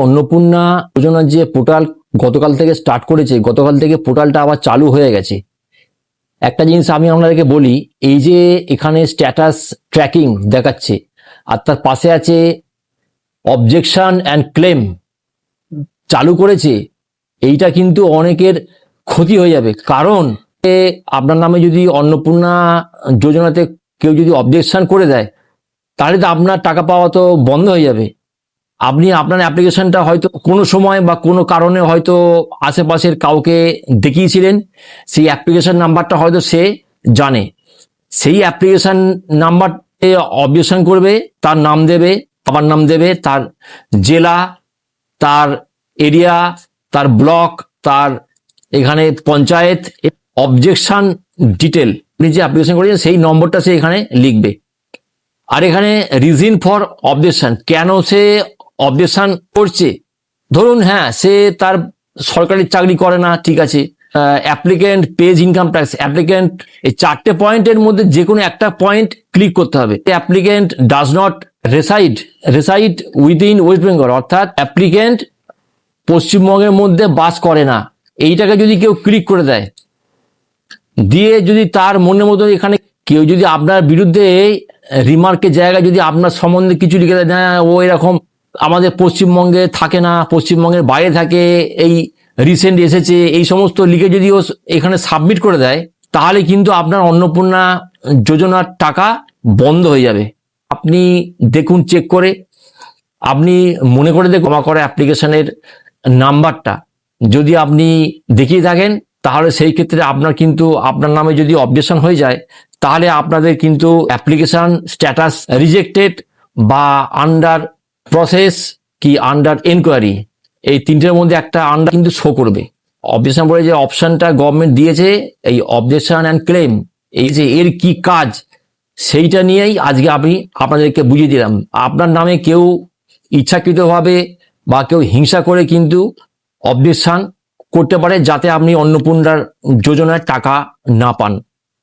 অন্নপূর্ণা যোজনার যে পোর্টাল গতকাল থেকে স্টার্ট করেছে, গতকাল থেকে পোর্টালটা আবার চালু হয়ে গেছে। একটা জিনিস আমি আপনাদেরকে বলি, এই যে এখানে স্ট্যাটাস ট্র্যাকিং দেখাচ্ছে আর তার পাশে আছে অবজেকশন অ্যান্ড ক্লেম চালু করেছে, এইটা কিন্তু অনেকের ক্ষতি হয়ে যাবে। কারণ আপনার নামে যদি অন্নপূর্ণা যোজনাতে কেউ যদি অবজেকশন করে দেয়, তাহলে তো আপনার টাকা পাওয়া তো বন্ধ হয়ে যাবে। আপনি আপনার অ্যাপ্লিকেশনটা হয়তো কোনো সময় বা কোনো কারণে হয়তো আশেপাশের কাউকে দেখিয়েছিলেন, সেই অ্যাপ্লিকেশন নাম্বারটা হয়তো সে জানে, সেই অ্যাপ্লিকেশন নাম্বারে অবজেকশন করবে, তার নাম দেবে, বাবার নাম দেবে, তার জেলা, তার এরিয়া, তার ব্লক, তার এখানে পঞ্চায়েত, অবজেকশন ডিটেল আপনি যে অ্যাপ্লিকেশন করেছেন সেই নম্বরটা সে এখানে লিখবে। আর এখানে রিজন ফর অবজেকশন, কেন সে অবজেকশন করছে। ধরুন হ্যাঁ, সে তার সরকারি চাকরি করে না, ঠিক আছে, applicant page income tax, applicant, এই 4টে পয়েন্টের মধ্যে যে কোনো একটা পয়েন্ট ক্লিক করতে হবে। Applicant does not reside within West Bengal, অর্থাৎ অ্যাপ্লিকেন্ট পশ্চিমবঙ্গের মধ্যে বাস করে না, এইটাকে যদি কেউ ক্লিক করে দেয়, দিয়ে যদি তার মনের মতো এখানে কেউ যদি আপনার বিরুদ্ধে রিমার্কের জায়গায় যদি আপনার সম্বন্ধে কিছু লিখে দেয়, না ও এরকম আমাদের পশ্চিমবঙ্গে থাকে না, পশ্চিমবঙ্গের বাইরে থাকে, এই রিসেন্ট এসেছে, এই সমস্ত লিখে যদি ও এখানে সাবমিট করে দেয়, তাহলে কিন্তু আপনার অন্নপূর্ণা যোজনার টাকা বন্ধ হয়ে যাবে। আপনি দেখুন, চেক করে আপনি মনে করে দেখুন, জমা করা অ্যাপ্লিকেশনের নাম্বারটা যদি আপনি দেখিয়ে থাকেন, তাহলে সেই ক্ষেত্রে আপনার কিন্তু আপনার নামে যদি অবজেকশন হয়ে যায়, তাহলে আপনাদের কিন্তু অ্যাপ্লিকেশন স্ট্যাটাস রিজেক্টেড বা আন্ডার প্রসেস কি আন্ডার এনকোয়ারি, এই তিনটের মধ্যে একটা আন্ডার কিন্তু শো করবে। অবজেকশন বলে যে অপশনটা গভর্নমেন্ট দিয়েছে, এই অবজেকশন অ্যান্ড ক্লেম, এই যে এর কি কাজ, সেইটা নিয়েই আজকে আমি আপনাদেরকে বুঝিয়ে দিলাম। আপনার নামে কেউ ইচ্ছাকৃতভাবে বা কেউ হিংসা করে কিন্তু অবজেকশন করতে পারে, যাতে আপনি অন্নপূর্ণার যোজনার টাকা না পান।